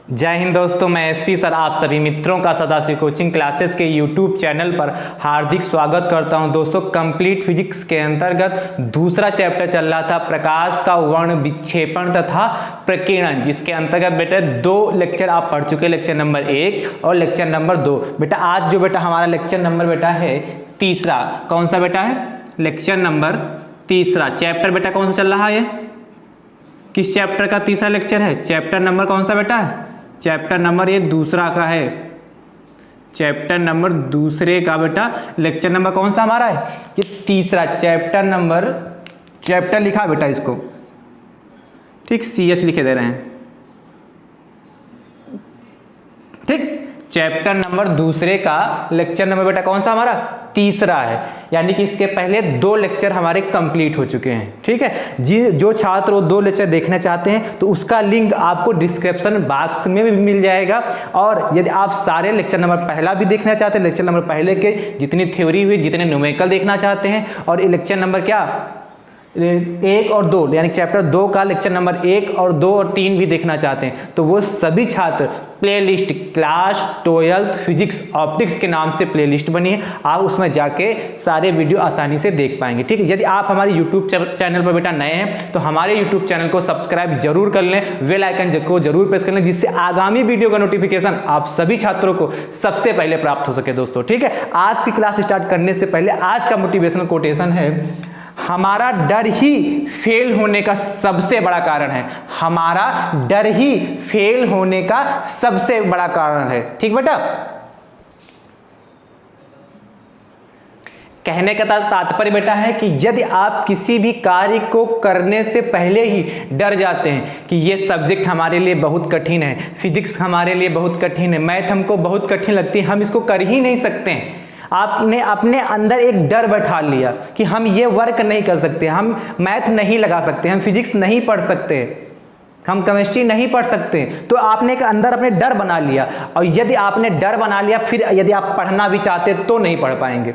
जय हिंद दोस्तों, मैं एसपी सर आप सभी मित्रों का सदाशिव कोचिंग क्लासेस के यूट्यूब चैनल पर हार्दिक स्वागत करता हूं। दोस्तों, कंप्लीट फिजिक्स के अंतर्गत दूसरा चैप्टर चल रहा था प्रकाश का वर्ण विक्षेपण तथा प्रकीर्णन, जिसके अंतर्गत बेटा दो लेक्चर आप पढ़ चुके, लेक्चर नंबर 1 और लेक्चर नंबर 2। बेटा आज जो बेटा हमारा लेक्चर नंबर बेटा है तीसरा, कौन सा बेटा है? लेक्चर नंबर तीसरा। चैप्टर बेटा कौन सा चल रहा है? ये किस चैप्टर का तीसरा लेक्चर है? चैप्टर नंबर कौन सा बेटा है? चैप्टर नंबर ये दूसरा का है। चैप्टर नंबर दूसरे का बेटा लेक्चर नंबर कौन सा हमारा है? ये तीसरा चैप्टर नंबर, चैप्टर लिखा बेटा इसको, ठीक, CH लिखे दे रहे हैं, ठीक। चैप्टर नंबर दूसरे का लेक्चर नंबर बेटा कौन सा हमारा? तीसरा है। यानी कि इसके पहले दो लेक्चर हमारे कंप्लीट हो चुके हैं, ठीक है जी। जो छात्र वो दो लेक्चर देखना चाहते हैं तो उसका लिंक आपको डिस्क्रिप्शन बॉक्स में भी मिल जाएगा। और यदि आप सारे लेक्चर नंबर पहला भी देखना चाहते हैं, लेक्चर नंबर पहले के जितनी थ्योरी हुई, जितने न्यूमेरिकल देखना चाहते हैं, और लेक्चर नंबर क्या 1 और 2 यानी चैप्टर 2 का लेक्चर नंबर 1 और 2 और 3 भी देखना चाहते हैं, तो वो सभी छात्र प्लेलिस्ट क्लास 12 फिजिक्स ऑप्टिक्स के नाम से प्लेलिस्ट बनी है, आप उसमें जाके सारे वीडियो आसानी से देख पाएंगे, ठीक है। यदि आप हमारे यूट्यूब चैनल पर बेटा नए हैं तो हमारे यूट्यूब चैनल को सब्सक्राइब जरूर कर लें, बेल आइकन को जरूर प्रेस कर लें, जिससे आगामी वीडियो का नोटिफिकेशन आप सभी छात्रों को सबसे पहले प्राप्त हो सके दोस्तों, ठीक है। आज की क्लास स्टार्ट करने से पहले आज का मोटिवेशनल कोटेशन है, हमारा डर ही फेल होने का सबसे बड़ा कारण है। हमारा डर ही फेल होने का सबसे बड़ा कारण है, ठीक बेटा। कहने का तात्पर्य बेटा है कि यदि आप किसी भी कार्य को करने से पहले ही डर जाते हैं कि ये सब्जेक्ट हमारे लिए बहुत कठिन है, फिजिक्स हमारे लिए बहुत कठिन है, मैथ हमको बहुत कठिन लगती है, हम इसको कर ही नहीं सकते हैं, आपने अपने अंदर एक डर बैठा लिया कि हम ये वर्क नहीं कर सकते, हम मैथ नहीं लगा सकते, हम फिजिक्स नहीं पढ़ सकते, हम केमिस्ट्री नहीं पढ़ सकते, तो आपने एक अंदर अपने डर बना लिया। और यदि आपने डर बना लिया, फिर यदि आप पढ़ना भी चाहते तो नहीं पढ़ पाएंगे।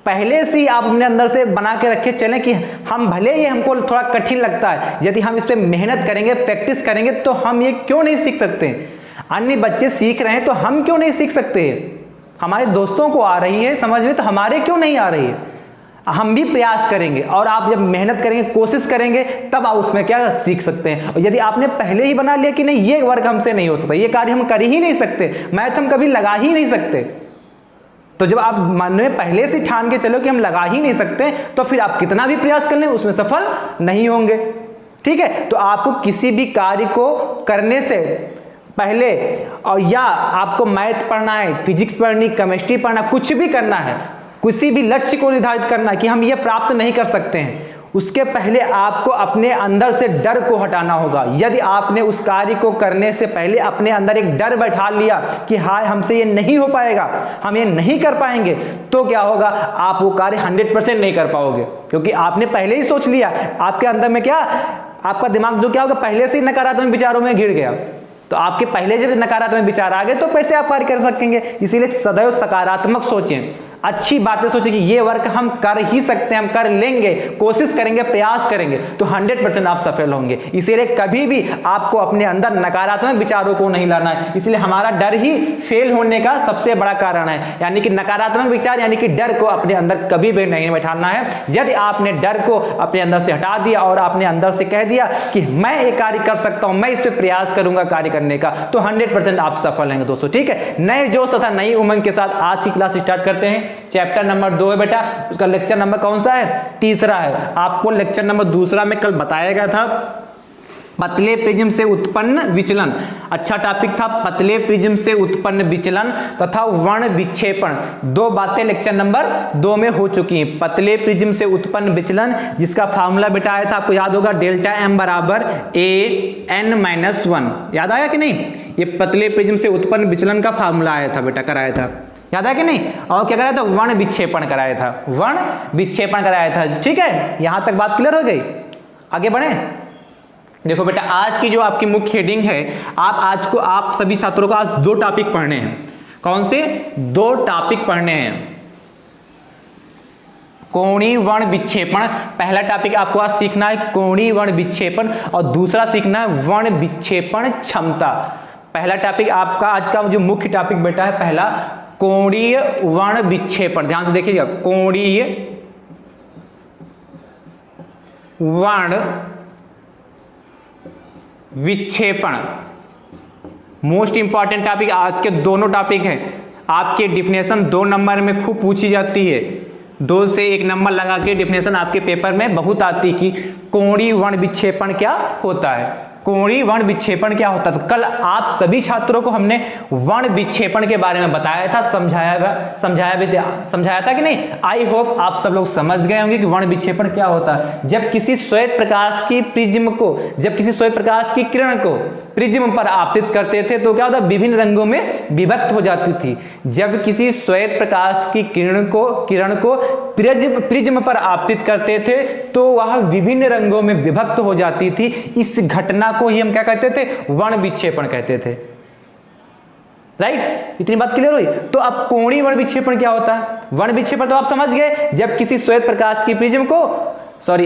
पहले से ही आप अपने अंदर से बना के रखे चलें कि हम भले ही हमको थोड़ा कठिन लगता है, यदि हम इस पर मेहनत करेंगे, प्रैक्टिस करेंगे तो हम ये क्यों नहीं सीख सकते। अन्य बच्चे सीख रहे हैं तो हम क्यों नहीं सीख सकते? हमारे दोस्तों को आ रही है समझ में, तो हमारे क्यों नहीं आ रही है? हम भी प्रयास करेंगे, और आप जब मेहनत करेंगे, कोशिश करेंगे, तब आप उसमें क्या सीख सकते हैं। और यदि आपने पहले ही बना लिया कि नहीं ये वर्क हमसे नहीं हो सकता, ये कार्य हम कर ही नहीं सकते, मैथ हम कभी लगा ही नहीं सकते, तो जब आप मन में पहले से ठान के चलो कि हम लगा ही नहीं सकते, तो फिर आप कितना भी प्रयास कर लें उसमें सफल नहीं होंगे, ठीक है। तो आपको किसी भी कार्य को करने से पहले, और या आपको मैथ पढ़ना है, फिजिक्स पढ़नी, केमिस्ट्री पढ़ना, कुछ भी करना है, किसी भी लक्ष्य को निर्धारित करना है कि हम ये प्राप्त नहीं कर सकते हैं, उसके पहले आपको अपने अंदर से डर को हटाना होगा। यदि आपने उस कार्य को करने से पहले अपने अंदर एक डर बैठा लिया कि हाय हमसे ये नहीं हो पाएगा, हम ये नहीं कर पाएंगे, तो क्या होगा, आप वो कार्य 100% नहीं कर पाओगे, क्योंकि आपने पहले ही सोच लिया। आपके अंदर में क्या, आपका दिमाग जो क्या होगा, पहले से ही नकारात्मक विचारों में घिर गया, तो आपके पहले जब नकारात्मक विचार आ गए तो कैसे आप कार्य कर सकेंगे। इसीलिए सदैव सकारात्मक सोचें, अच्छी बातें सोचें कि ये वर्क हम कर ही सकते हैं, हम कर लेंगे, कोशिश करेंगे, प्रयास करेंगे तो 100% आप सफल होंगे। इसीलिए कभी भी आपको अपने अंदर नकारात्मक विचारों को नहीं लाना है। इसलिए हमारा डर ही फेल होने का सबसे बड़ा कारण है, यानी कि नकारात्मक विचार, यानी कि डर को अपने अंदर कभी भी नहीं बैठाना है। यदि आपने डर को अपने अंदर से हटा दिया और आपने अंदर से कह दिया कि मैं ये कार्य कर सकता हूं, मैं इस पर प्रयास करूंगा कार्य करने का, तो 100% आप सफल होंगे दोस्तों, ठीक है। नए जोश तथा नई उमंग के साथ आज की क्लास स्टार्ट करते हैं। चैप्टर नंबर 2 है बेटा, उसका लेक्चर नंबर कौन सा है? तीसरा है। आपको लेक्चर नंबर दूसरा में कल बताया गया था पतले प्रिज्म से उत्पन्न विचलन, अच्छा टॉपिक था, पतले प्रिज्म से उत्पन्न विचलन तथा वर्ण विक्षेपण। दो बातें लेक्चर नंबर 2 में हो चुकी हैं। पतले प्रिज्म से उत्पन्न विचलन, जिसका फार्मूला बेटा आया था, आपको याद होगा, डेल्टा m बराबर a(n-1), याद आया कि नहीं? ये पतले प्रिज्म से उत्पन्न विचलन का फार्मूला आया था बेटा, कराया था, याद है कि नहीं? और क्या कराया था? वर्ण विक्षेपण कराया था, वर्ण विक्षेपण कराया था, ठीक है। यहां तक बात क्लियर हो गई? आगे बढ़े। देखो बेटा, आज की जो आपकी मुख्य हेडिंग है, आप सभी छात्रों को आज 2 टॉपिक पढ़ने हैं। कौन से 2 टॉपिक पढ़ने हैं? कोणीय वर्ण विक्षेपण, पहला टॉपिक आपको आज सीखना है कोणीय वर्ण विक्षेपण, और दूसरा सीखना है वर्ण विक्षेपण क्षमता। पहला टॉपिक आपका आज का जो मुख्य टॉपिक बेटा है पहला कोणीय वर्ण विक्षेपण। ध्यान से देखिएगा, कोणीय वर्ण विक्षेपण मोस्ट इंपॉर्टेंट टॉपिक। आज के दोनों टॉपिक हैं, आपके डिफिनेशन 2 नंबर में खूब पूछी जाती है, 2 से 1 नंबर लगा के डिफिनेशन आपके पेपर में बहुत आती कि कोणीय वर्ण विक्षेपण क्या होता है, कोणीय वर्ण विक्षेपण क्या होता है। तो कल आप सभी छात्रों को हमने वर्ण विक्षेपण के बारे में बताया था, समझाया था कि नहीं। आई होप आप सब लोग समझ गए होंगे कि वर्ण विक्षेपण क्या होता है। जब किसी श्वेत प्रकाश की प्रिज्म को, जब किसी श्वेत प्रकाश की किरण को प्रिज्म पर आपतित करते थे तो क्या होता, विभिन्न रंगों में विभक्त हो जाती थी। जब किसी श्वेत प्रकाश की किरण को प्रिज्म पर आपतित करते थे तो वह विभिन्न रंगों में विभक्त हो जाती थी। इस घटना को ही हम क्या कहते थे, वर्ण विक्षेपण कहते थे। राइट, इतनी बात क्लियर हुई। तो अब कोणीय वर्ण विक्षेपण क्या होता है। वर्ण विक्षेपण तो आप समझ गए, जब किसी श्वेत प्रकाश की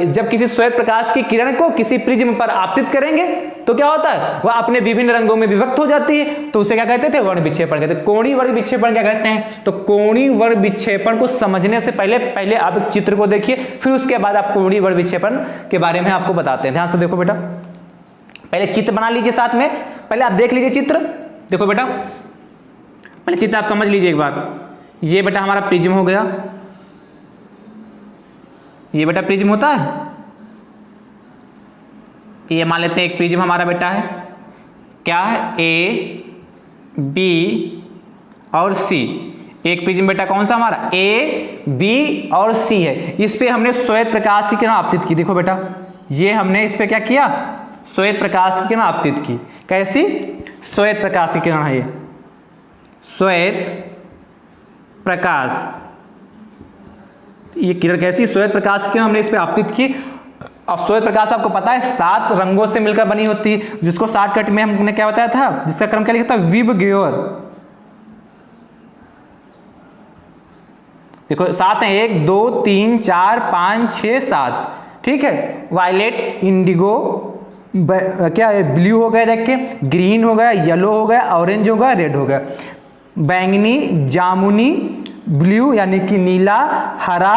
जब किसी श्वेत प्रकाश की किरण को किसी प्रिज्म पर आपतित करेंगे तो क्या होता है, वह अपने विभिन्न रंगों में विभक्त हो जाती है, तो उसे क्या कहते थे, वर्ण विक्षेपण कहते हैं। कोणीय वर्ण विक्षेपण क्या कहते हैं। तो कोणीय वर्ण विक्षेपण को समझने से पहले आप एक चित्र को देखिए, फिर उसके बाद आप कोणीय वर्ण विक्षेपण के बारे में आपको बताते हैं। ध्यान से देखो बेटा, पहले चित्र बना लीजिए, साथ में पहले आप देख लीजिए चित्र। देखो बेटा, पहले चित्र आप समझ लीजिए एक बार। ये बेटा हमारा प्रिज्म हो गया, ये बेटा प्रिज्म होता है, ये मान लेते हैं एक प्रिज्म हमारा बेटा है, क्या है, ए बी और सी। एक प्रिज्म बेटा कौन सा हमारा, ए बी और सी है। इस पे हमने श्वेत प्रकाश की किरण आपतित की। देखो बेटा, ये हमने इस पे क्या किया, श्वेत प्रकाश की किरण आपतित की। कैसी, श्वेत प्रकाश की किरण है, ये श्वेत प्रकाश, ये किरण कैसी, श्वेत प्रकाश की किरण हमने इस पे आपतित की। अब श्वेत प्रकाश आपको पता है 7 रंगों से मिलकर बनी होती है, जिसको शॉर्टकट में हमने क्या बताया था, जिसका क्रम क्या लिखा था, विबग्योर। देखो 7 है, 1 2 3 4 5 6 7, ठीक है। वायलेट, इंडिगो, क्या है, ब्लू हो गया, देख के ग्रीन हो गया, येलो हो गया, ऑरेंज हो गया, रेड हो गया, बैंगनी, जामुनी, ब्लू यानी कि नीला, हरा,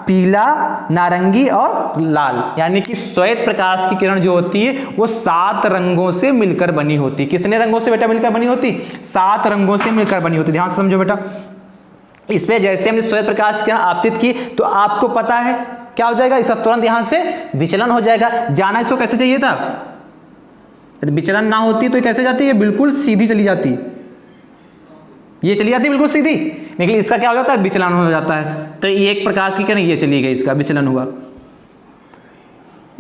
पीला, नारंगी और लाल। यानी कि श्वेत प्रकाश की किरण जो होती है वो 7 रंगों से मिलकर बनी होती। कितने रंगों से बेटा मिलकर बनी होती, 7 रंगों से मिलकर बनी होती। ध्यान से समझो बेटा, इसमें जैसे हमने श्वेत प्रकाश की किरण आपतित की तो आपको पता है क्या हो जाएगा, इसका तुरंत यहां से विचलन हो जाएगा। जाना इसको कैसे चाहिए था, विचलन ना होती तो कैसे जाती है, बिल्कुल सीधी चली जाती, ये चली जाती बिल्कुल सीधी, लेकिन इसका क्या हो जाता है, विचलन हो जाता है। तो ये एक प्रकाश की किरण ये चली गई, इसका विचलन हुआ।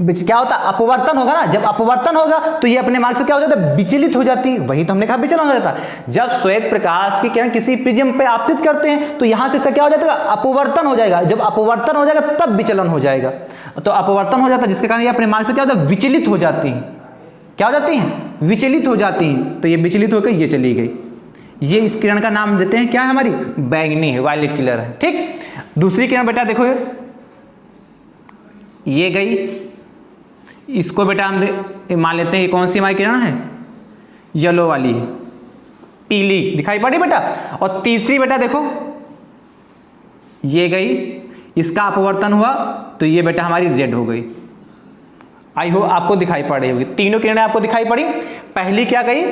क्या होता है, अपवर्तन होगा ना। जब अपवर्तन होगा तो ये अपने मार्ग से क्या हो जाता है, विचलित हो जाती है। वही तो हमने कहा विचलन हो जाता है। जब श्वेत प्रकाश की किरण किसी प्रिज्म पे आपतित करते हैं तो यहां से इसका क्या हो जाता है, अपवर्तन हो जाएगा। जब अपवर्तन हो जाएगा तब विचलन हो जाएगा। तो अपवर्तन हो जाता है जिसके कारण ये अपने मार्ग से क्या होता है, विचलित हो जाती है। क्या हो जाती है, विचलित हो जाती हैं। तो ये विचलित होकर ये चली गई। ये इस किरण का नाम देते हैं क्या है, हमारी बैंगनी है, वायलेट कलर है, ठीक। दूसरी किरण बेटा देखो, ये गई, इसको बेटा हम मान लेते हैं ये कौन सी हमारी किरण है, येलो वाली है, पीली दिखाई पड़ी बेटा। और तीसरी बेटा देखो, ये गई, इसका अपवर्तन हुआ तो ये बेटा हमारी रेड हो गई। आई होप आपको दिखाई पड़ रही होगी, तीनों किरणें आपको दिखाई पड़ी। पहली क्या गई,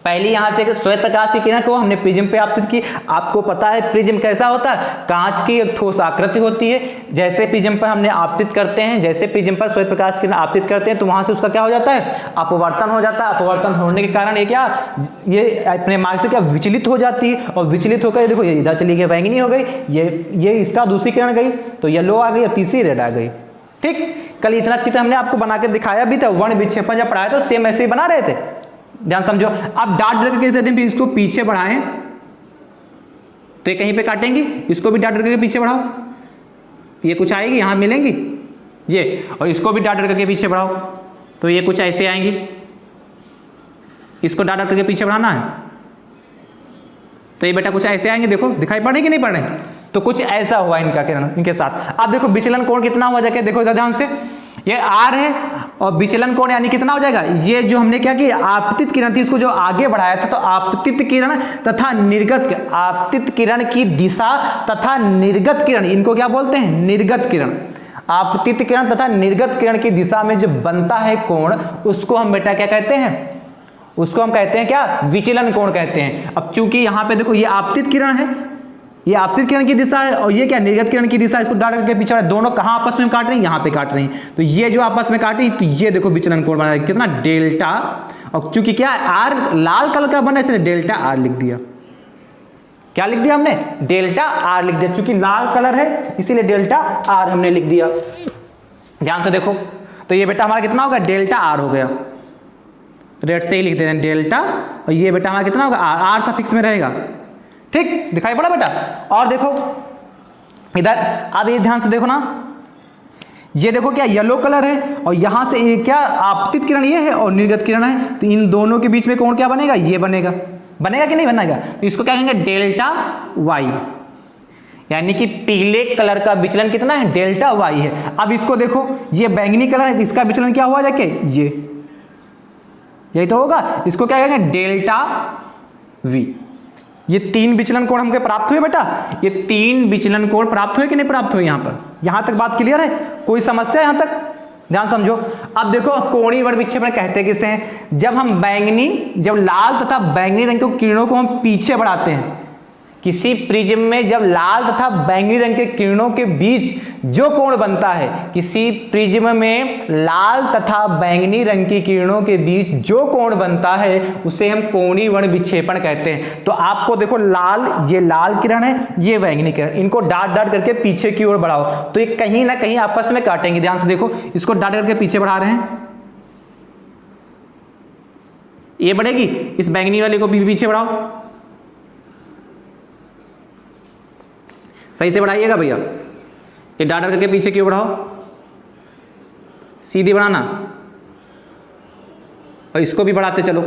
पहली यहां से श्वेत प्रकाश की किरण को हमने प्रिज्म पे आपतित की। आपको पता है प्रिज्म कैसा होता है, कांच की एक ठोस आकृति होती है। जैसे प्रिज्म पर हमने आपतित करते हैं, जैसे प्रिज्म पर श्वेत प्रकाश की किरण आपतित करते हैं तो वहां से उसका क्या हो जाता है, अपवर्तन हो जाता है। अपवर्तन होने के कारण ये अपने मार्ग से क्या विचलित हो जाती है, और विचलित होकर देखो ये इधर चली गई, बैंगनी हो गई, ये इसका दूसरी किरण गई तो येलो आ गई और तीसरी रेड आ गई, ठीक। कल इतना चित्र हमने आपको बना के दिखाया भी था, वर्ण विक्षेपण जब पढ़ाया तो सेम ऐसे ही बना रहे थे। ध्यान समझो। अब डाट डर के यदि इसको पीछे बढ़ाएं तो ये कहीं पे काटेंगी, इसको भी डाट डर के पीछे बढ़ाओ, ये कुछ आएगी यहां मिलेंगी ये, और इसको भी डाट डर के पीछे बढ़ाओ तो ये कुछ ऐसे आएंगी। इसको डाट डर के पीछे बढ़ाना है तो ये बेटा कुछ ऐसे आएंगे, देखो दिखाई पड़े कि नहीं पड़े। तो कुछ ऐसा हुआ इनका किरण, इनके साथ। अब देखो विचलन कोण कितना हुआ, जाके देखो ध्यान से, ये आर है और विचलन कोण यानी कितना हो जाएगा, ये जो हमने क्या किया आपतित किरण थी इसको जो आगे बढ़ाया था, तो आपतित किरण तथा निर्गत, आपतित किरण की दिशा तथा निर्गत किरण, इनको क्या बोलते हैं, निर्गत किरण। आपतित किरण तथा निर्गत किरण की दिशा में जो बनता है कोण उसको हम बेटा क्या कहते हैं, उसको हम कहते हैं क्या, विचलन कोण कहते हैं। अब चूंकि यहां पे देखो ये आपतित किरण है, ये आपतित किरण की दिशा है और ये क्या निर्गत किरण की दिशा है, इसको डाल करके पीछे दोनों कहां आपस में काट रहे हैं, यहां पे काट रहे हैं, तो ये जो आपस में काटी तो ये देखो विचलन कोण बना है कितना, डेल्टा, और चूंकि क्या है आर लाल कलर का बना इसलिए डेल्टा आर लिख दिया। क्या लिख दिया हमने, डेल्टा आर लिख दिया, चूंकि लाल कलर है इसीलिए डेल्टा आर हमने लिख दिया। ध्यान से देखो तो ये बेटा हमारा कितना होगा, डेल्टा आर हो गया, रेड से ही लिख देते हैं डेल्टा, और ये बेटा हमारा कितना होगा आर, आर सफिक्स में रहेगा, ठीक दिखाई पड़ा बेटा। और देखो इधर अब ये ध्यान से देखो ना, ये देखो क्या येलो कलर है और यहां से ये क्या आपतित किरण ये है और निर्गत किरण है, तो इन दोनों के बीच में कोण क्या बनेगा, ये बनेगा, बनेगा कि नहीं बनेगा, तो इसको क्या कहेंगे डेल्टा वाई, यानी कि पीले कलर का विचलन कितना है, डेल्टा वाई है। अब इसको देखो ये बैंगनी कलर है, इसका विचलन क्या हुआ जाके, ये यही तो होगा, इसको क्या कहेंगे डेल्टा वी। ये तीन विचलन कोण हमको प्राप्त हुए बेटा, ये तीन विचलन कोण प्राप्त हुए कि नहीं प्राप्त हुए, यहां पर, यहां तक बात क्लियर है, कोई समस्या यहां तक, ध्यान समझो। अब देखो कोणीय वर्ण विक्षेपण कहते किसे हैं, जब हम बैंगनी, जब लाल तथा बैंगनी रंग के किरणों को हम पीछे बढ़ाते हैं, किसी प्रिज्म में जब लाल तथा बैंगनी रंग के किरणों के बीच जो कोण बनता है, किसी प्रिज्म में लाल तथा बैंगनी रंग की किरणों के बीच जो कोण बनता है उसे हम कोणीय वर्ण विक्षेपण कहते हैं। तो आपको देखो लाल, ये लाल किरण है, ये बैंगनी किरण, इनको डाट डाट करके पीछे की ओर बढ़ाओ तो ये कहीं ना कहीं आपस में काटेंगे। ध्यान से देखो, इसको डाट करके पीछे बढ़ा रहे हैं, ये बढ़ेगी, इस बैंगनी वाले को भी पीछे बढ़ाओ, सही से बढ़ाइएगा भैया, ये डाट करके पीछे क्यों बढ़ाओ, सीधी बढ़ाना, और इसको भी बढ़ाते चलो,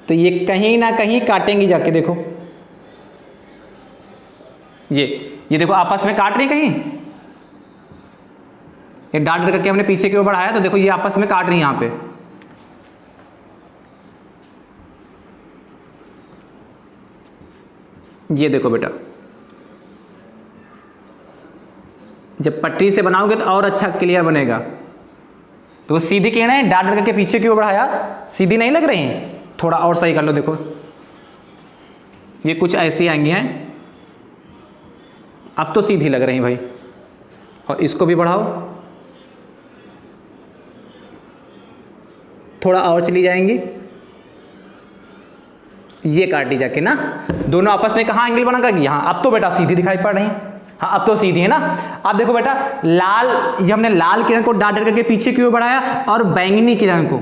तो ये कहीं ना कहीं काटेंगी जाके, देखो ये देखो आपस में काट रही कहीं, ये डाट करके हमने पीछे क्यों बढ़ाया, तो देखो ये आपस में काट रही है यहां पे, ये देखो बेटा, जब पट्टी से बनाओगे तो और अच्छा क्लियर बनेगा। तो वो सीधी किरण है, डाट करके पीछे क्यों बढ़ाया, सीधी नहीं लग रही हैं, थोड़ा और सही कर लो, देखो ये कुछ ऐसी आएंगी हैं, अब तो सीधी लग रही हैं भाई, और इसको भी बढ़ाओ, थोड़ा और चली जाएंगी, ये काटी जाके ना, दोनों आपस में कहाँ एंगल बना, यहाँ, अब तो बेटा सीधी दिखाई पड़ रही है, हाँ अब तो सीधी है ना। अब देखो बेटा लाल, ये हमने लाल किरण को डाट करके पीछे क्यों बढ़ाया, और बैंगनी किरण को,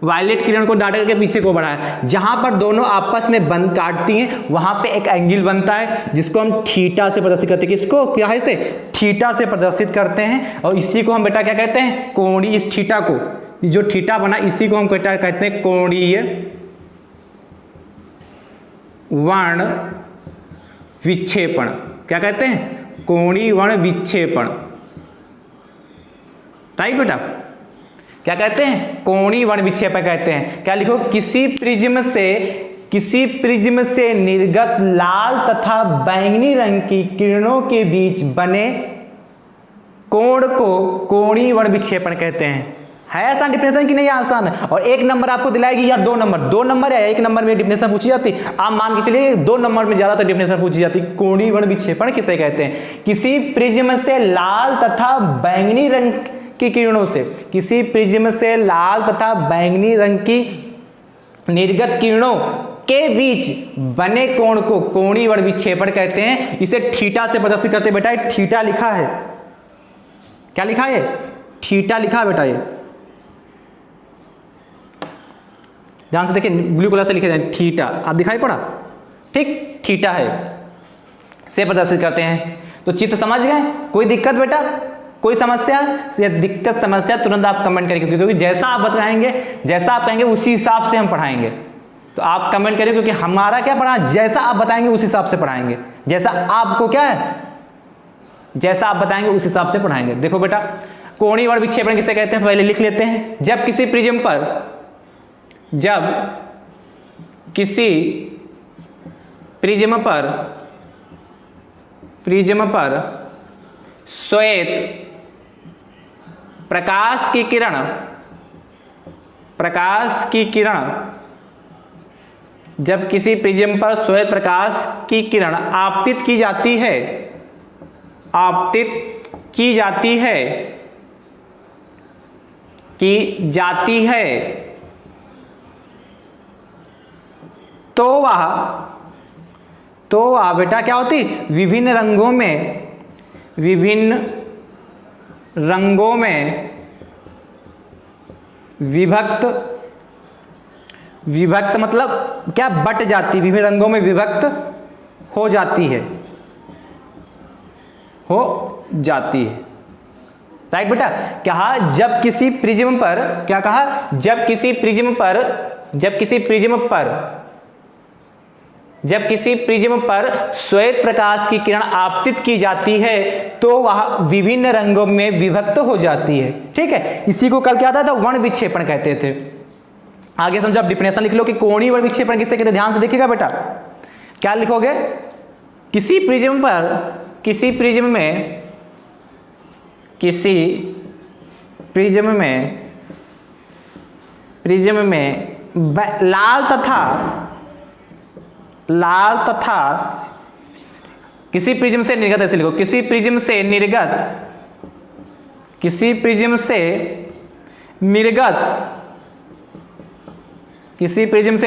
वायलेट किरण को डाट करके पीछे को बढ़ाया, जहां पर दोनों आपस में बंद काटती हैं वहां पे एक एंगल बनता है जिसको हम थीटा से प्रदर्शित करते हैं, किसको, क्या है से, थीटा से प्रदर्शित करते हैं, और इसी को हम बेटा क्या कहते हैं, कोणीय, इस थीटा को, जो थीटा बना इसी को हम बेटा कहते हैं कोणीय वर्ण विक्षेपण, क्या कहते हैं, कोणीय वर्ण विक्षेपण, राइट बेटा, क्या कहते हैं, कोणीय वर्ण विक्षेपण कहते हैं। क्या लिखो, किसी प्रिज्म से निर्गत लाल तथा बैंगनी रंग की किरणों के बीच बने कोण को कोणीय वर्ण विक्षेपण कहते हैं। है आसान डिफिनेशन कि नहीं आसान है, और एक नंबर आपको दिलाएगी या दो नंबर या एक नंबर में डिफिनेशन पूछी जाती, आप मान के चलिए 2 नंबर में ज्यादातर डिफिनेशन पूछी जाती। कोणीय वर्ण विक्षेपण किसे कहते हैं, किसी प्रिज्म से लाल तथा बैंगनी रंग की किरणों से, किसी प्रिज्म से लाल तथा बैंगनी रंग की निर्गत किरणों के बीच बने कोण को कोणीय वर्ण विक्षेपण कहते हैं। इसे थीटा से प्रदर्शित करते, बेटा थीटा लिखा है, क्या लिखा है, थीटा लिखा है बेटा, ये ध्यान से देखिए, ब्लू कलर से लिखे जाए थीटा, आप दिखाई पड़ा, ठीक थीटा है, से प्रदर्शित करते हैं। तो चित्र समझ गए, कोई दिक्कत बेटा, कोई समस्या, दिक्कत समस्या तुरंत आप कमेंट करेंगे, क्योंकि जैसा आप बताएंगे, जैसा आप कहेंगे उसी हिसाब से हम पढ़ाएंगे। तो आप कमेंट करें, क्योंकि हमारा क्या पढ़ा, जैसा आप बताएंगे उस हिसाब से पढ़ाएंगे, जैसा आपको क्या है, जैसा आप बताएंगे उस हिसाब से पढ़ाएंगे। देखो बेटा कोणीय वर्ण विक्षेपण किसे कहते हैं पहले लिख लेते हैं। जब किसी प्रिज्म पर श्वेत प्रकाश की किरण जब किसी प्रिज्म पर श्वेत प्रकाश की किरण आपतित की जाती है तो वह बेटा क्या होती, विभिन्न रंगों में विभक्त मतलब क्या, बट जाती, विभिन्न रंगों में विभक्त हो जाती है राइट बेटा। कहा जब किसी प्रिज्म पर, क्या कहा, जब किसी प्रिज्म पर श्वेत प्रकाश की किरण आपतित की जाती है तो वह विभिन्न रंगों में विभक्त हो जाती है। ठीक है, इसी को कल क्या था, वर्ण विक्षेपण कहते थे। आगे समझो, आप डिफिनेशन लिख लो कि कोणीय वर्ण विक्षेपण किसे कहते हैं। ध्यान से देखिएगा बेटा, क्या लिखोगे, किसी प्रिज्म में लाल तथा किसी प्रिज्म से निर्गत, ऐसे लिखो, किसी प्रिज्म से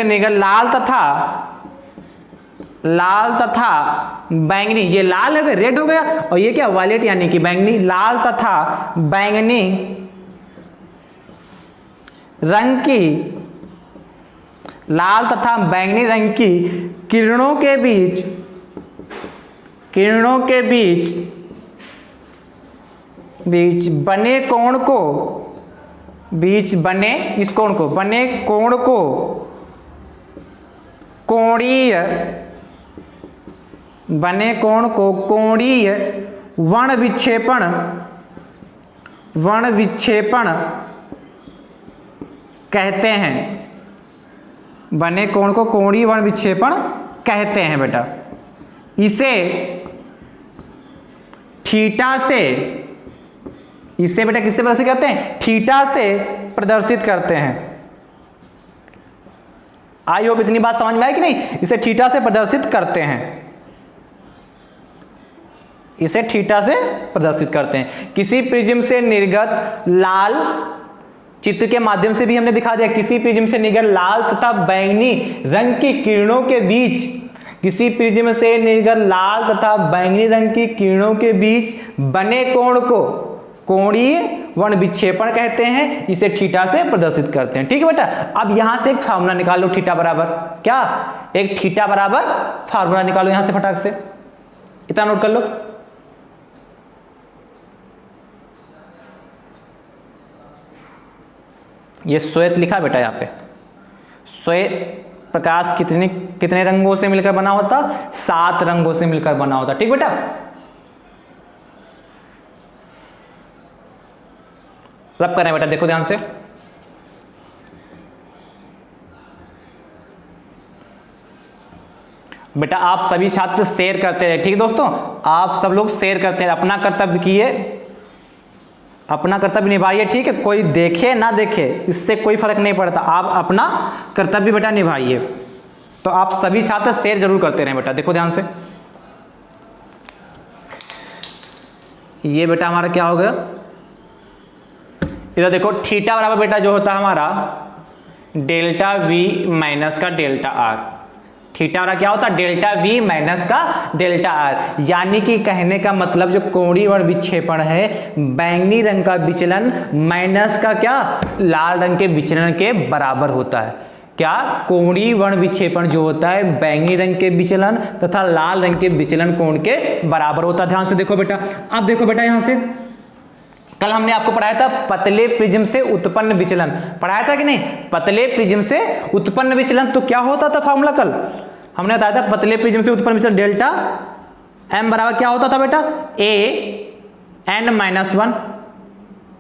निर्गत लाल तथा बैंगनी, ये लाल है तो रेड हो गया, और ये क्या, वायलेट यानी कि बैंगनी, लाल तथा बैंगनी रंग की किरणों के बीच बने कोण को कोणीय वर्ण विक्षेपण कहते हैं। बने कोण को कोणीय वर्ण विक्षेपण कहते हैं बेटा। इसे बेटा किससे प्रदर्शित करते हैं, थीटा से प्रदर्शित करते हैं। आई होप इतनी बात समझ में आई कि नहीं, इसे थीटा से प्रदर्शित करते हैं। किसी प्रिज्म से निर्गत लाल, चित्र के माध्यम से भी हमने दिखा दिया, किसी प्रिज्म से निर्गत लाल तथा बैंगनी रंग की किरणों के बीच, किसी प्रिज्म से निर्गत लाल तथा बैंगनी रंग की किरणों के बीच बने कोण को कोणीय वर्ण विक्षेपण कहते हैं। इसे थीटा से प्रदर्शित करते हैं। ठीक है बेटा, अब यहां से एक फार्मूला निकालो, थीटा बराबर क्या, एक थीटा बराबर फार्मूला निकालो यहां से फटाक से, इतना नोट कर लो। ये श्वेत लिखा बेटा, यहाँ पे श्वेत प्रकाश कितने रंगों से मिलकर बना होता, 7 रंगों से मिलकर बना होता। ठीक बेटा, रब करें बेटा, देखो ध्यान से, बेटा आप सभी छात्र शेयर करते रहे। ठीक है दोस्तों, आप सब लोग शेयर करते हैं, अपना कर्तव्य किए, अपना कर्तव्य निभाइए। ठीक है, कोई देखे ना देखे इससे कोई फर्क नहीं पड़ता, आप अपना कर्तव्य बेटा निभाइए। तो आप सभी छात्र शेयर जरूर करते रहें बेटा। देखो ध्यान से, ये बेटा हमारा क्या हो गया, इधर देखो थीटा बराबर बेटा जो होता है हमारा डेल्टा वी माइनस का डेल्टा आर। थीटा वाला क्या होता है, डेल्टा वी माइनस का डेल्टा आर। यानी कि कहने का मतलब जो कोणीय वर्ण विक्षेपण है, बैंगनी रंग का विचलन माइनस का क्या, लाल रंग के विचलन के बराबर होता है। क्या, कोणीय वर्ण विक्षेपण जो होता है बैंगनी रंग के विचलन तथा लाल रंग के विचलन कोण के बराबर होता है। ध्यान से देखो बेटा, अब देखो बेटा यहां से, कल हमने आपको पढ़ाया था पतले प्रिज्म से उत्पन्न विचलन, पढ़ाया था कि नहीं, पतले प्रिज्म से उत्पन्न विचलन। तो क्या होता था फॉर्मूला, कल हमने बताया था पतले प्रिज्म से उत्पन्न विचलन डेल्टा एम बराबर क्या होता था बेटा, ए एन माइनस 1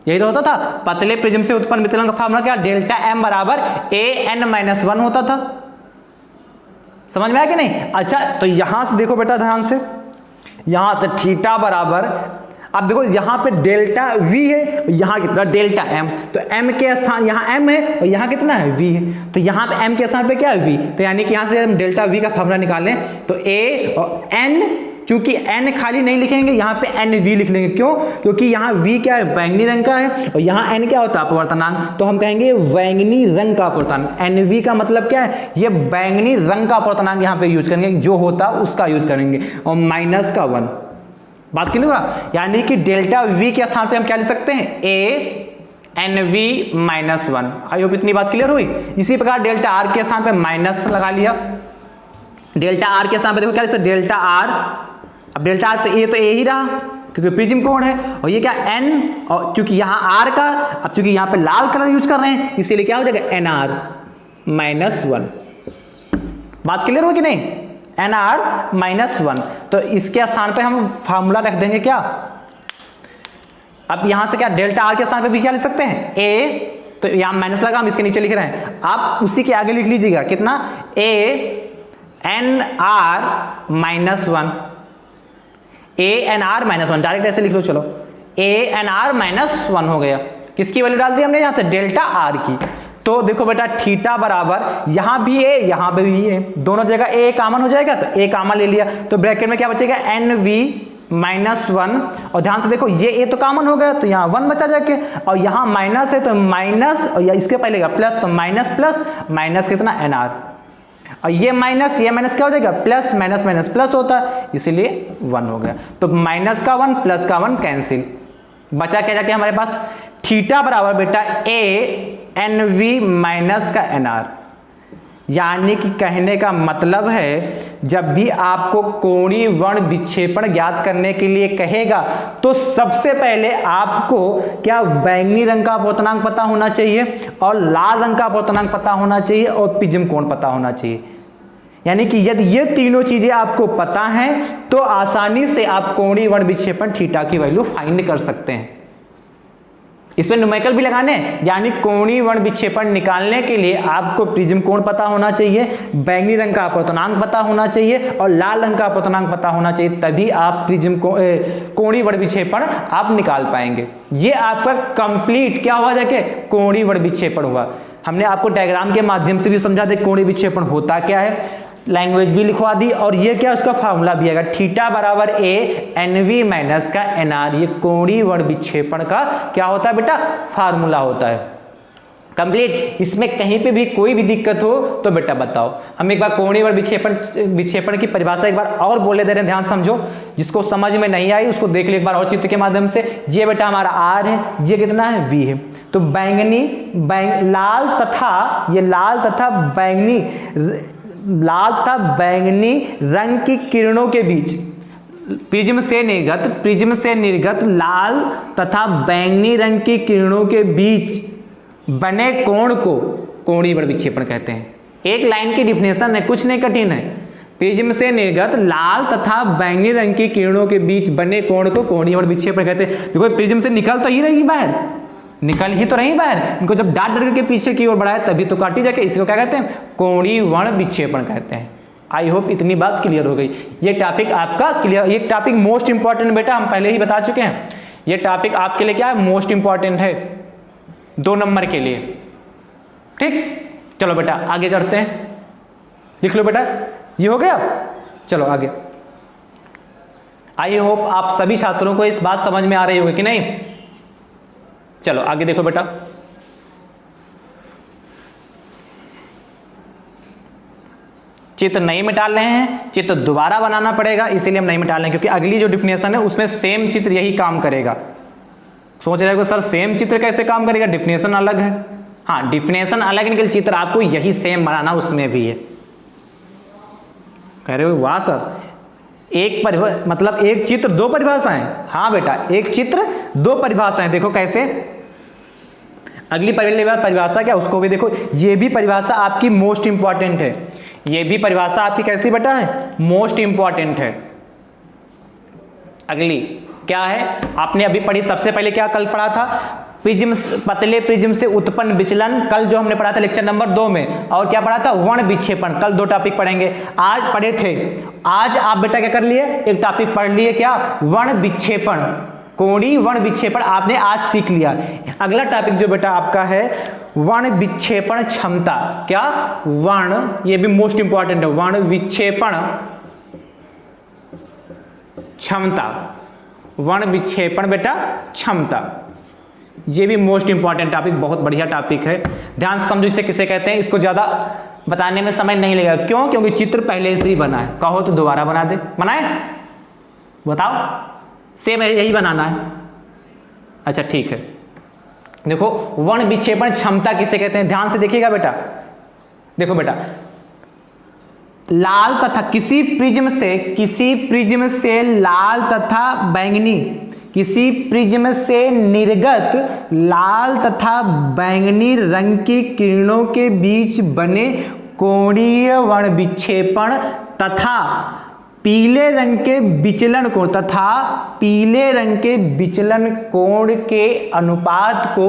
यही तो होता था, पतले प्रिज्म से उत्पन्न वितरण का फार्मूला क्या, डेल्टा एम बराबर AN-1 होता था। समझ में आया कि नहीं? अच्छा, तो यहां से देखो बेटा ध्यान से, यहां से थीटा बराबर, अब देखो यहां पे डेल्टा V है, यहां कितना डेल्टा M, तो M के स्थान यहां M है और यहां कितना है V है, तो यहां पे M के स्थान पे क्या है V, तो यानी कि यहां से हम डेल्टा V का फार्मूला निकालें तो A और N, चूंकि N खाली नहीं लिखेंगे, यहाँ पे NV लिख लेंगे। क्यों? क्योंकि यहाँ V क्या है, बैंगनी रंग का है, और यहाँ N क्या होता है, अपवर्तनांक, तो हम कहेंगे बैंगनी रंग का अपवर्तनांक। NV का मतलब क्या है, ये बैंगनी रंग का अपवर्तनांक यहाँ पे यूज करेंगे, जो होता है उसका यूज करेंगे, और माइनस का 1। बात क्लियर हुआ? यानी कि डेल्टा V के स्थान पे हम क्या लिख सकते हैं, ANV-1। आई होप इतनी बात क्लियर हुई। इसी प्रकार डेल्टा R के स्थान पे माइनस लगा लिया, डेल्टा R के स्थान पे देखो क्या लिख सकते, डेल्टा R, अब डेल्टा R तो ये तो A ही रहा क्योंकि प्रिज्म कोण है, और ये क्या N, और चूंकि यहाँ R का, अब चूंकि यहाँ पे लाल कलर यूज कर रहे हैं इसीलिए क्या हो जाएगा, NR-1। बात क्लियर हो कि नहीं, NR-1। तो इसके स्थान पे हम फार्मूला रख देंगे क्या, अब यहां से क्या डेल्टा R के स्थान पे भी क्या लिख सकते हैं, A, तो यहां माइनस लगा, हम इसके नीचे लिख रहे हैं, आप उसी के आगे लिख लीजिएगा कितना, ANR-1, ANR-1, डायरेक्ट ऐसे लिख लो, चलो ANR-1 हो गया। किसकी वैल्यू डाल दी हमने यहाँ से, डेल्टा R की। तो देखो बेटा थीटा बराबर, यहां भी A यहां पे भी A, दोनों जगह A कॉमन हो जाएगा, तो A कॉमन ले लिया, तो ब्रैकेट में क्या बचेगा, NV-1, और ध्यान से देखो ये A तो कॉमन हो गया, तो यहाँ 1 बचा जाके, और यहाँ माइनस है तो माइनस, और इसके पहले प्लस, तो माइनस प्लस माइनस कितना, NR, और ये माइनस क्या हो जाएगा, प्लस माइनस माइनस प्लस होता है, इसीलिए 1 हो गया। तो माइनस का 1 प्लस का 1 कैंसिल, बचा क्या जाके हमारे पास, थीटा बराबर बेटा ANV माइनस का NR। यानी कि कहने का मतलब है जब भी आपको कोणीय वर्ण विक्षेपण ज्ञात करने के लिए कहेगा तो सबसे पहले आपको क्या बैंगनी रंग का अपवर्तनांक पता होना चाहिए, और लाल रंग का अपवर्तनांक पता होना चाहिए, और प्रिज्म कोण पता होना चाहिए। यानी कि यदि ये तीनों चीजें आपको पता हैं तो आसानी से आप कोणीय वर्ण विक्षेपण थीटा की वैल्यू फाइंड कर सकते हैं। इसमें न्यूमेरिकल भी लगाने, यानी कोणीय वर्ण विक्षेपण निकालने के लिए आपको प्रिज्म कोण पता होना चाहिए, बैंगनी रंग का अपवर्तनांक पता होना चाहिए, और लाल रंग का अपवर्तनांक पता होना चाहिए, तभी आप प्रिज्म कोणीय वर्ण विक्षेपण आप निकाल पाएंगे। ये आपका कंप्लीट क्या हुआ जाके, कोणीय वर्ण विक्षेपण हुआ। हमने आपको डायग्राम के माध्यम से भी समझा दे कोणीय विक्षेपण होता क्या है, लैंग्वेज भी लिखवा दी, और ये क्या उसका फार्मूला भी आएगा, थीटा बराबर ANV माइनस का NR, ये कोणीय वर्ण विक्षेपण का क्या होता है बेटा, फार्मूला होता है कंप्लीट। इसमें कहीं पे भी कोई भी दिक्कत हो तो बेटा बताओ। हम एक बार कोणीय वर्ण विक्षेपण की परिभाषा एक बार और बोले दे रहे हैं, ध्यान समझो, जिसको समझ में नहीं आई उसको देख ले एक बार और चित्र के माध्यम से। ये बेटा हमारा R है, ये कितना है V है, तो लाल तथा बैंगनी रंग की किरणों के बीच प्रिज्म से निर्गत लाल तथा बैंगनी रंग की किरणों के बीच बने कोण को कोणीय वर्ण विक्षेपण कहते हैं। एक लाइन की डिफिनेशन है, कुछ नहीं कठिन है। प्रिज्म से निर्गत लाल तथा बैंगनी रंग की किरणों के बीच बने कोण को कोणीय वर्ण विक्षेपण कहते हैं। देखो प्रिज्म से निकल तो ही रही बाहर, निकल ही तो रही बाहर, इनको जब डाट डट के पीछे की ओर बढ़ाया तभी तो काटी जाके, इसको क्या कहते हैं, कोणीय वर्ण विक्षेपण कहते हैं। आई होप इतनी बात क्लियर हो गई। ये टॉपिक आपका क्लियर, ये टॉपिक मोस्ट इंपॉर्टेंट बेटा, हम पहले ही बता चुके हैं। ये टॉपिक आपके लिए क्या है, मोस्ट इंपॉर्टेंट है 2 नंबर के लिए। ठीक, चलो बेटा आगे चढ़ते हैं, लिख लो बेटा, ये हो गया। चलो आगे। आई होप आप सभी छात्रों को इस बात समझ में आ रही होगी कि नहीं। चलो आगे देखो बेटा, चित्र नहीं मिटा रहे हैं, चित्र दोबारा बनाना पड़ेगा, इसीलिए हम नहीं मिटा रहे हैं, क्योंकि अगली जो डिफिनेशन है उसमें सेम चित्र यही काम करेगा। सोच रहे हो सर सेम चित्र कैसे काम करेगा, डिफिनेशन अलग है। हाँ, डिफिनेशन अलग निकल, चित्र आपको यही सेम बनाना उसमें भी है। कह रहे हो वाह सर, मतलब एक चित्र 2 परिभाषाएं। हाँ बेटा, एक चित्र 2 परिभाषाएं। देखो कैसे, अगली परिभाषा क्या, उसको भी देखो। ये भी परिभाषा आपकी मोस्ट इंपॉर्टेंट है, ये भी परिभाषा आपकी कैसी बेटा है, मोस्ट इंपॉर्टेंट है। अगली क्या है, आपने अभी पढ़ी, सबसे पहले क्या कल पढ़ा था, प्रिज्म, पतले प्रिज्म से उत्पन्न विचलन कल जो हमने पढ़ा था लेक्चर नंबर 2 में, और क्या पढ़ा था, वर्ण विक्षेपण। कल 2 टॉपिक पढ़ेंगे, आज पढ़े थे। आज आप बेटा क्या कर लिए, एक टॉपिक पढ़ लिए, क्या, वर्ण विक्षेपण, कोणीय वर्ण विक्षेपण आपने आज सीख लिया। अगला टॉपिक जो बेटा आपका है वर्ण विक्षेपण क्षमता, क्या, वर्ण, ये भी मोस्ट इंपॉर्टेंट है, वर्ण विक्षेपण क्षमता, वर्ण विक्षेपण बेटा क्षमता, ये भी मोस्ट इंपॉर्टेंट टॉपिक, बहुत बढ़िया टॉपिक है। ध्यान से समझो इसे किसे कहते हैं, इसको ज्यादा बताने में समय नहीं लगेगा। क्यों, क्योंकि चित्र पहले से ही बना है। कहो तो दोबारा बना दे, बनाए, बताओ, सेम यही बनाना है। अच्छा ठीक है, देखो वर्ण विक्षेपण क्षमता किसे कहते हैं, ध्यान से देखिएगा बेटा। देखो बेटा, लाल तथा किसी प्रिज्म से लाल तथा बैंगनी, किसी प्रिज्म से निर्गत लाल तथा बैंगनी रंग की किरणों के बीच बने कोणीय वर्ण विक्षेपण तथा पीले रंग के विचलन कोण के अनुपात को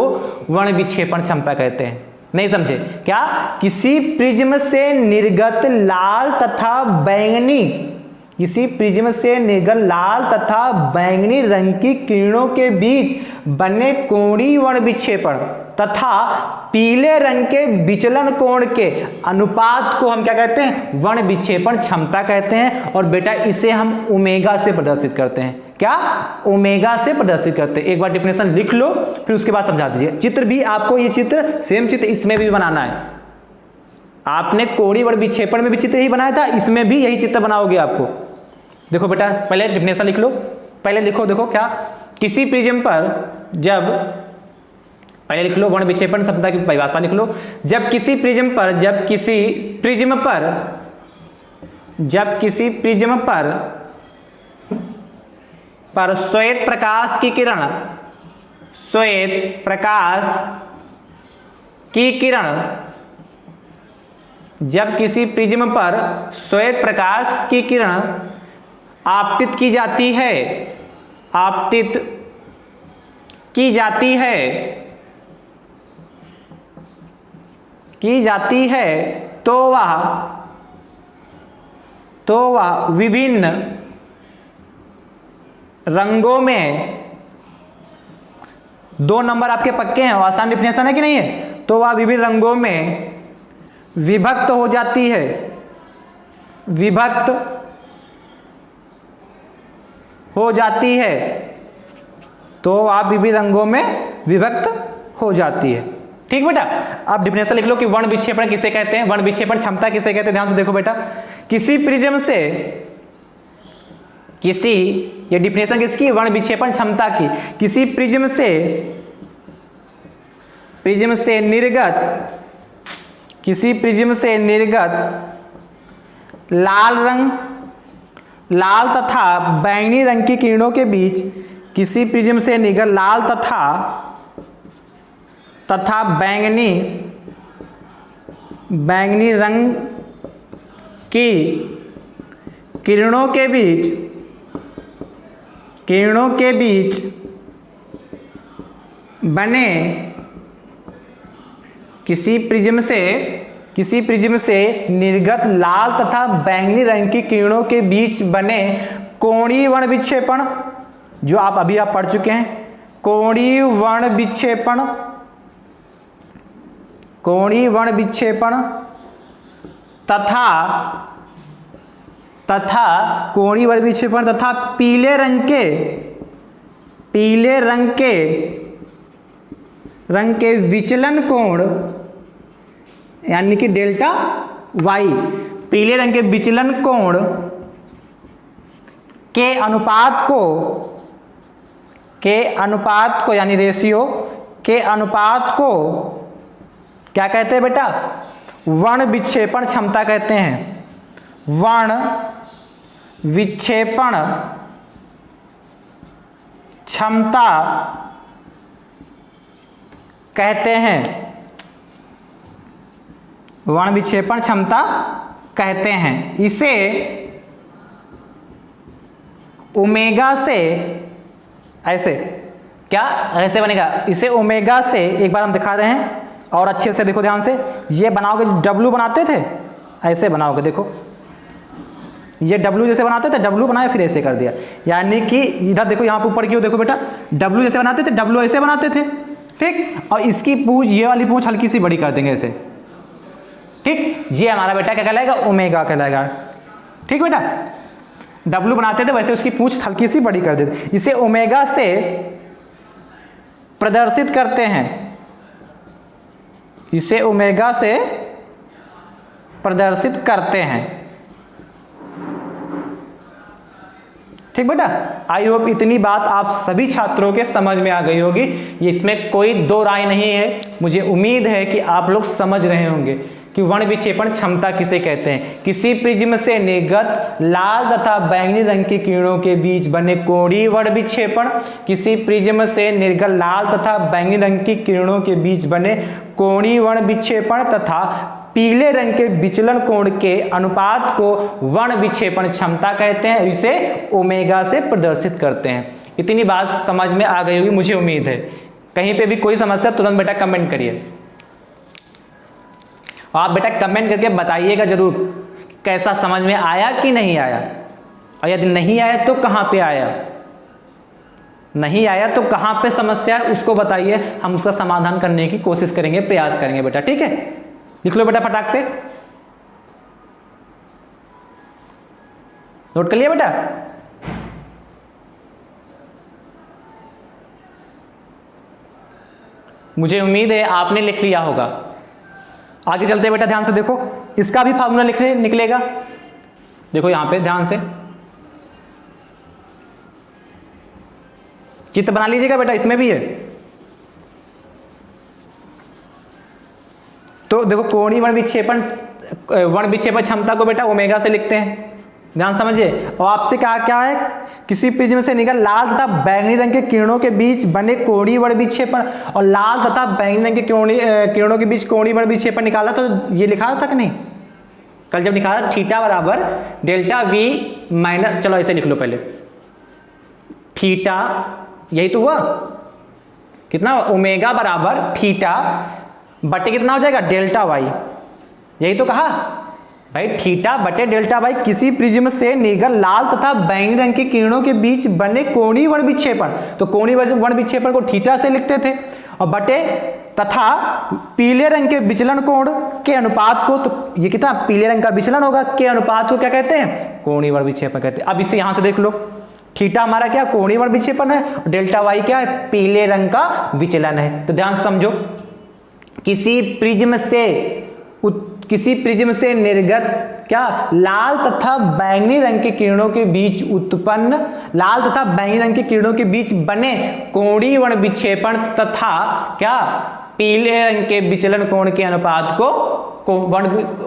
वर्ण विक्षेपण क्षमता कहते हैं। नहीं समझे क्या, किसी प्रिज्म से निर्गत लाल तथा बैंगनी रंग की किरणों के बीच बने कोणीय वर्ण विक्षेपण तथा पीले रंग के विचलन कोण के अनुपात को हम क्या कहते हैं, वर्ण विक्षेपण क्षमता कहते हैं। और बेटा इसे हम ओमेगा से प्रदर्शित करते हैं, क्या, ओमेगा से प्रदर्शित करते हैं। एक बार डेफिनेशन लिख लो, फिर उसके बाद समझा दीजिए। चित्र भी आपको, ये चित्र सेम चित्र इसमें भी बनाना है। आपने कोणीय वर्ण विक्षेपण में भी चित्र ही बनाया था, इसमें भी यही चित्र बनाओगे आपको। देखो बेटा, पहले डेफिनेशन लिख लो, पहले लिखो, देखो क्या, किसी प्रिज्म पर जब, पहले लिख लो वर्ण विक्षेपण क्षमता की परिभाषा लिख लो। जब किसी प्रिज्म पर श्वेत प्रकाश की किरण, जब किसी प्रिज्म पर श्वेत प्रकाश की किरण आपतित की जाती है तो वह विभिन्न रंगों में, 2 नंबर आपके पक्के हैं, आसान डिफिनेशन है कि नहीं है, तो वह विभिन्न रंगों में विभक्त हो जाती है, तो आप विभिन्न रंगों में विभक्त हो जाती है। ठीक बेटा, आप डिफिनेशन लिख लो कि वर्ण विक्षेपण किसे कहते हैं, वर्ण विक्षेपण क्षमता किसे कहते हैं। ध्यान से देखो बेटा, किसी प्रिज्म से, ये डिफिनेशन किसकी, वर्ण विक्षेपण क्षमता की, किसी प्रिज्म से निर्गत लाल तथा बैंगनी रंग की किरणों के बीच, किसी प्रिज्म से निर्गत लाल तथा बैंगनी रंग की किरणों के बीच बने, किसी प्रिज्म से निर्गत लाल तथा बैंगनी रंग की किरणों के बीच बने कोणीय वर्ण विक्षेपण, जो आप अभी पढ़ चुके हैं, कोणीय वर्ण विक्षेपण तथा कोणीय वर्ण विक्षेपण तथा पीले रंग के विचलन कोण, यानी कि डेल्टा वाई, पीले रंग के विचलन कोण के अनुपात को यानी रेशियो के अनुपात को क्या कहते हैं बेटा, वर्ण विक्षेपण क्षमता कहते हैं, वर्ण विक्षेपण क्षमता कहते हैं, वर्ण विक्षेपण क्षमता कहते हैं। इसे ओमेगा से ऐसे क्या ऐसे बनेगा, इसे ओमेगा से एक बार हम दिखा रहे हैं और अच्छे से देखो ध्यान से, ये बनाओगे W बनाते थे ऐसे बनाओगे, देखो ये W जैसे बनाते थे, W बनाया फिर ऐसे कर दिया, यानी कि इधर देखो यहाँ पे ऊपर की ओर देखो बेटा, W जैसे बनाते थे, W ऐसे बनाते थे, ठीक, और इसकी पूंछ, ये वाली पूंछ हल्की सी बड़ी कर देंगे ऐसे, ठीक, ये हमारा बेटा क्या कहलाएगा, ओमेगा कहलाएगा, ठीक बेटा। W बनाते थे वैसे उसकी पूंछ हल्की सी बड़ी कर देते, इसे ओमेगा से प्रदर्शित करते हैं, इसे ओमेगा से प्रदर्शित करते हैं, ठीक बेटा। आई होप इतनी बात आप सभी छात्रों के समझ में आ गई होगी, ये इसमें कोई दो राय नहीं है। मुझे उम्मीद है कि आप लोग समझ रहे होंगे कि वर्ण विक्षेपण क्षमता किसे कहते हैं। किसी प्रिज्म से निर्गत लाल तथा बैंगनी रंग की किरणों के बीच बने कोणीय वर्ण विक्षेपण, किसी प्रिज्म से निर्गत लाल तथा बैंगनी रंग की किरणों के बीच बने कोणीय वर्ण विक्षेपण तथा पीले रंग के विचलन कोण के अनुपात को वर्ण विक्षेपण क्षमता कहते हैं, इसे ओमेगा से प्रदर्शित करते हैं। इतनी बात समझ में आ गई होगी मुझे उम्मीद है। कहीं पे भी कोई समस्या तुरंत बेटा कमेंट करिए, आप बेटा कमेंट करके बताइएगा जरूर कैसा समझ में आया कि नहीं आया, और यदि नहीं आया तो कहाँ पे आया, नहीं आया तो कहाँ पे समस्या है उसको बताइए, हम उसका समाधान करने की कोशिश करेंगे, प्रयास करेंगे बेटा, ठीक है। लिख लो बेटा फटाक से, नोट कर लिया बेटा। मुझे उम्मीद है आपने लिख लिया होगा। आगे चलते बेटा, ध्यान से देखो, इसका भी फार्मूला निकलेगा, देखो यहां पे ध्यान से चित्र बना लीजिएगा बेटा, इसमें भी है। तो देखो कोणीय वर्ण विक्षेपण क्षमता को बेटा ओमेगा से लिखते हैं, ध्यान समझिए। और आपसे कहा क्या है, किसी प्रिज्म से निकल लाल तथा बैंगनी रंग के किरणों के बीच बने कोणीय वर्ण विक्षेपण, और लाल तथा बैंगनी रंग के किरणों के बीच कोणीय वर्ण विक्षेपण निकाला, तो ये लिखा था कि नहीं कल जब निकाला, थीटा बराबर डेल्टा वी माइनस, चलो ऐसे लिख लो पहले, थीटा, यही तो हुआ कितना, ओमेगा बराबर थीटा बटे कितना हो जाएगा, डेल्टा वाई, यही तो कहा भाई, थीटा बटे डेल्टा वाई किसी प्रिज्म से निर्गत लाल तथा बैंगनी रंग की किरणों के बीच बने कोणीय वर्ण विक्षेपण, तो कोणीय वर्ण विक्षेपण को थीटा से लिखते थे, और बटे तथा पीले रंग के विचलन कोण के अनुपात को, तो ये कितना पीले रंग का विचलन होगा, के अनुपात को क्या कहते हैं, कोणीय वर्ण विक्षेपण कहते हैं। अब इसे यहां से देख लो, थीटा हमारा क्या कोणीय वर्ण विक्षेपण है, और डेल्टा वाई क्या है, पीले रंग का विचलन है। तो ध्यान से समझो, किसी प्रिज्म से निर्गत क्या लाल तथा बैंगनी रंग के किरणों के बीच उत्पन्न, लाल तथा बैंगनी रंग के किरणों के बीच बने कोणीय वर्ण विक्षेपण तथा क्या पीले रंग के विचलन कोण के अनुपात को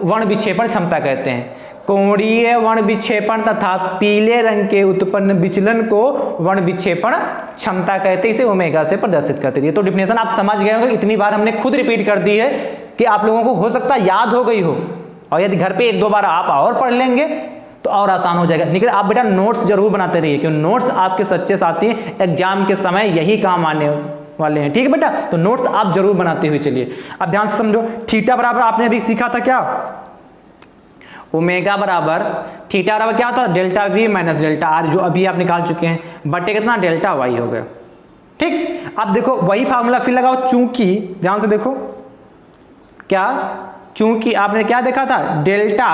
वर्ण विक्षेपण क्षमता कहते हैं। कोणीय वर्ण विक्षेपण तथा पीले रंग के उत्पन्न विचलन को वर्ण विक्षेपण क्षमता कहते हैं, इसे ओमेगा से प्रदर्शित करते हैं। तो डिफिनेशन आप समझ गए होंगे, इतनी बार हमने खुद रिपीट कर दी है कि आप लोगों को हो सकता है याद हो गई हो, और यदि घर पे एक दो बार आप और पढ़ लेंगे तो और आसान हो जाएगा। लेकिन आप बेटा नोट्स जरूर बनाते रहिए, क्योंकि नोट्स आपके सच्चे साथी एग्जाम के समय यही काम आने वाले हैं, ठीक है बेटा। तो नोट्स आप जरूर बनाते हुए चलिए। अब ध्यान से समझो, थीटा बराबर आपने अभी सीखा था क्या, ओमेगा बराबर थीटा बराबर क्या होता है, delta we minus delta R, जो अभी आप निकाल चुके हैं, बटे कितना डेल्टा वाई हो गया, ठीक। अब देखो वही फार्मूला फिर लगाओ, चूंकि ध्यान से देखो क्या, चूंकि आपने क्या देखा था, डेल्टा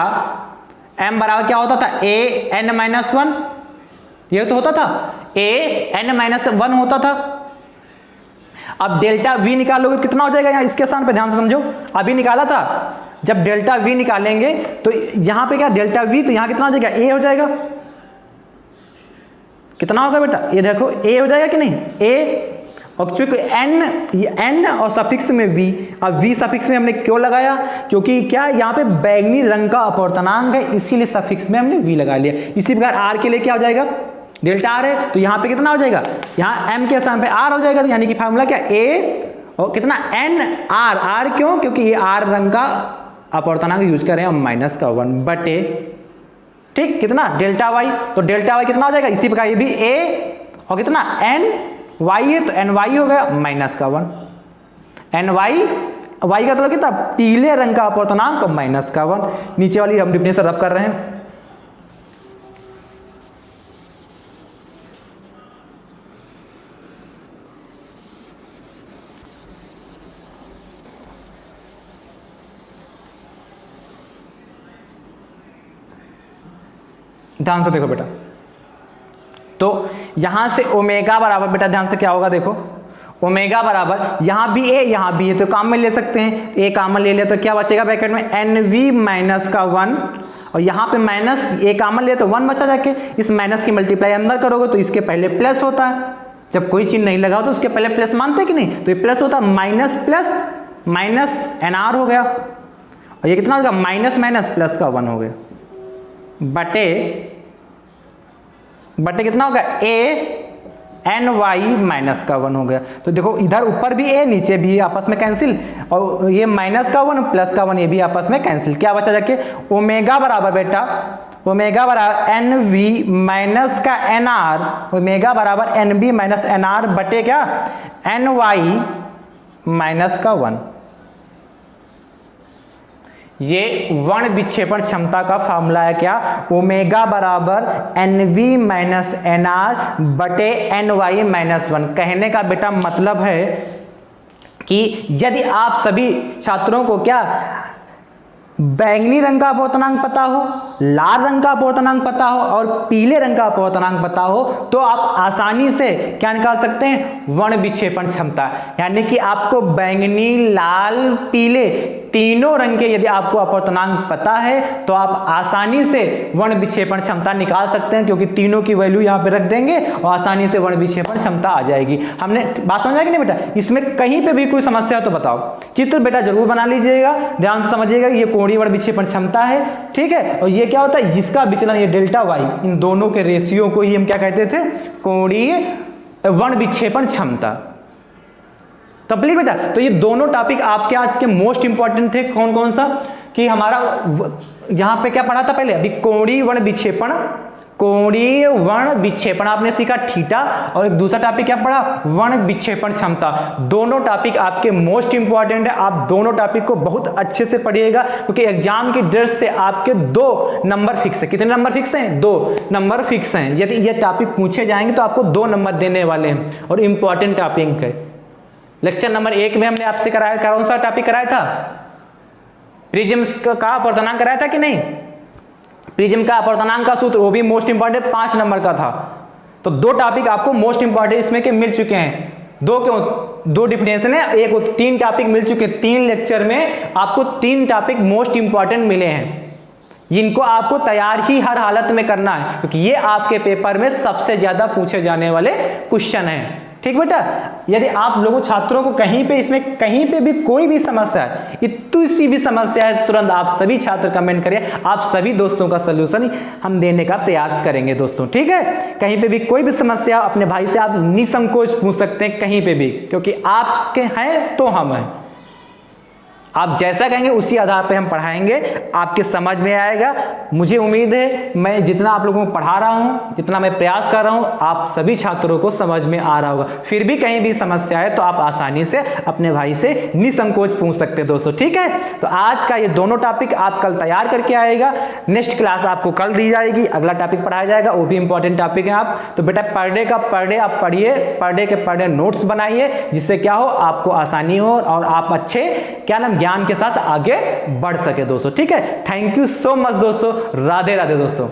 एम बराबर क्या होता था, ए एन माइनस वन, ये तो होता था ए एन माइनस वन होता था। अब डेल्टा वी निकालोगे कितना हो जाएगा, यहाँ इसके स्थान पे ध्यान से समझो, अभी निकाला था, जब डेल्टा वी निकालेंगे तो यहां पे क्या डेल्टा वी, तो यहां कितना हो जाएगा, ए हो जाएगा, कितना होगा बेटा, ये देखो ए हो जाएगा कि नहीं, ए, और चूंकि एन और सफिक्स में वी, अब वी सफिक्स में हमने क्यों लगाया, क्योंकि क्या यहाँ पे बैंगनी रंग का अपवर्तनांक है, इसीलिए सफिक्स में हमने वी लगा लिया। इसी प्रकार आर के लिए क्या हो जाएगा, डेल्टा आर है, तो यहाँ पे कितना हो जाएगा, यहाँ एम के स्थान पे आर हो जाएगा, तो यानी कि फार्मूला क्या, ए और कितना एन आर, आर क्यों, क्योंकि ये आर रंग का अपवर्तनांक यूज कर रहे हैं, और माइनस का 1 बटे, ठीक, कितना डेल्टा वाई, तो डेल्टा वाई कितना हो जाएगा, इसी प्रकार ये भी ए और कितना एन y है तो एन वाई हो गया माइनस का 1, एन वाई वाई का मतलब कितना, पीले रंग का अपूर्णांक माइनस का 1। नीचे वाली हम डिफिनेशन रब कर रहे हैं। ध्यान से देखो बेटा, तो यहां से ओमेगा बराबर बेटा ध्यान से क्या होगा, देखो ओमेगा बराबर यहां भी ए यहां भी है तो काम में ले सकते हैं, ए कॉमन ले ले तो क्या बचेगा ब्रैकेट में एन वी माइनस का 1, और यहाँ पे माइनस ए कॉमन ले तो 1 बचा, जाके इस माइनस की मल्टीप्लाई अंदर करोगे तो इसके पहले प्लस होता है, जब कोई चीज नहीं लगाओ तो उसके पहले प्लस मानते हैं कि नहीं, तो ये प्लस होता है, minus plus minus n r हो गया, और ये कितना होगा माइनस माइनस प्लस का 1 हो गया, बटे कितना होगा ए एन वाई माइनस का 1 हो गया। तो देखो इधर ऊपर भी ए नीचे भी आपस में कैंसिल, और ये माइनस का 1 प्लस का 1 ये भी आपस में कैंसिल, क्या बचा जाके ओमेगा बराबर बेटा ओमेगा बराबर एन वी माइनस का एन आर, ओमेगा बराबर n b minus n r बटे क्या एन वाई माइनस का 1। ये वर्ण विक्षेपण क्षमता का फॉर्मूला है क्या, ओमेगा बराबर n v minus n r बटे एन वाई माइनस 1। कहने का बेटा मतलब है कि यदि आप सभी छात्रों को क्या बैंगनी रंग का अपूर्णांक पता हो, लाल रंग का अपूर्णांक पता हो और पीले रंग का अपूर्णांक पता हो, तो आप आसानी से क्या निकाल सकते हैं, वर्ण विक्षेपण क्षमता। यानी कि आपको बैंगनी लाल पीले तीनों रंग के यदि आपको अपूर्णांक पता है तो आप आसानी से वर्ण विक्षेपण क्षमता निकाल सकते हैं, क्योंकि तीनों की वैल्यू यहाँ पे रख देंगे और आसानी से वर्ण विक्षेपण क्षमता आ जाएगी। हमने बात समझा कि नहीं बेटा, इसमें कहीं पे भी कोई समस्या हो तो बताओ, चित्र बेटा जरूर बना लीजिएगा, ध्यान से समझिएगा, ये कोणीय वर्ण विक्षेपण क्षमता है, ठीक है। और ये क्या होता है, जिसका विचलन ये डेल्टा वाई, इन दोनों के रेशियो को ही हम क्या कहते थे, कोणीय वर्ण विक्षेपण क्षमता। कंप्लीट बेटा। तो ये दोनों टॉपिक आपके आज के मोस्ट इंपॉर्टेंट थे। कौन कौन सा, कि हमारा यहां पे क्या पढ़ा था पहले, अभी कोणीय वर्ण विक्षेपण, कोणीय वर्ण विक्षेपण आपने सीखा थीटा, और एक दूसरा टॉपिक क्या पढ़ा, वर्ण विक्षेपण क्षमता। दोनों टॉपिक आपके मोस्ट इंपॉर्टेंट है, आप दोनों टॉपिक को बहुत अच्छे से पढ़िएगा, क्योंकि एग्जाम की दृष्टि से आपके 2 नंबर फिक्स है। कितने नंबर फिक्स हैं, 2 नंबर फिक्स हैं। यदि ये टॉपिक पूछे जाएंगे तो आपको 2 नंबर देने वाले हैं, और इंपॉर्टेंट टॉपिक है। लेक्चर नंबर 1 में हमने आपसे कराया, कौन सा टॉपिक कराया था, प्रिज्म का अपूर्णांक कराया था कि नहीं, प्रिज्म का अपूर्णांक का सूत्र, वो भी मोस्ट इंपॉर्टेंट 5 नंबर का था। तो 2 टॉपिक आपको मोस्ट इंपॉर्टेंट इसमें के मिल चुके हैं। 2 क्यों, 2 डिफिनेशन है, एक 3 टॉपिक मिल चुके हैं। 3 लेक्चर में आपको 3 टॉपिक मोस्ट इंपॉर्टेंट मिले हैं, जिनको आपको तैयार ही हर हालत में करना है, क्योंकि ये आपके पेपर में सबसे ज्यादा पूछे जाने वाले क्वेश्चन हैं। ठीक बेटा, यदि आप लोगों छात्रों को कहीं पे इसमें कहीं पे भी कोई भी समस्या है, इतनी सी भी समस्या है, तुरंत आप सभी छात्र कमेंट करिए, आप सभी दोस्तों का सलूशन हम देने का प्रयास करेंगे दोस्तों। ठीक है, कहीं पे भी कोई भी समस्या अपने भाई से आप निसंकोच पूछ सकते हैं कहीं पे भी, क्योंकि आपके हैं तो हम हैं। आप जैसा कहेंगे उसी आधार पे हम पढ़ाएंगे, आपके समझ में आएगा। मुझे उम्मीद है मैं जितना आप लोगों को पढ़ा रहा हूं, जितना मैं प्रयास कर रहा हूं, आप सभी छात्रों को समझ में आ रहा होगा। फिर भी कहीं भी समस्या है तो आप आसानी से अपने भाई से निसंकोच पूछ सकते हैं दोस्तों। ठीक है, तो आज का ये दोनों टॉपिक आप कल तैयार करके आएगा, नेक्स्ट क्लास आपको कल दी जाएगी, अगला टॉपिक पढ़ाया जाएगा, वो भी इंपॉर्टेंट टॉपिक है। आप तो बेटा पर डे का पर डे आप पढ़िए, पर डे के पर डे नोट्स बनाइए, जिससे क्या हो आपको आसानी हो और आप अच्छे क्या नाम ज्ञान के साथ आगे बढ़ सके दोस्तों। ठीक है, थैंक यू सो मच दोस्तों, राधे राधे दोस्तों।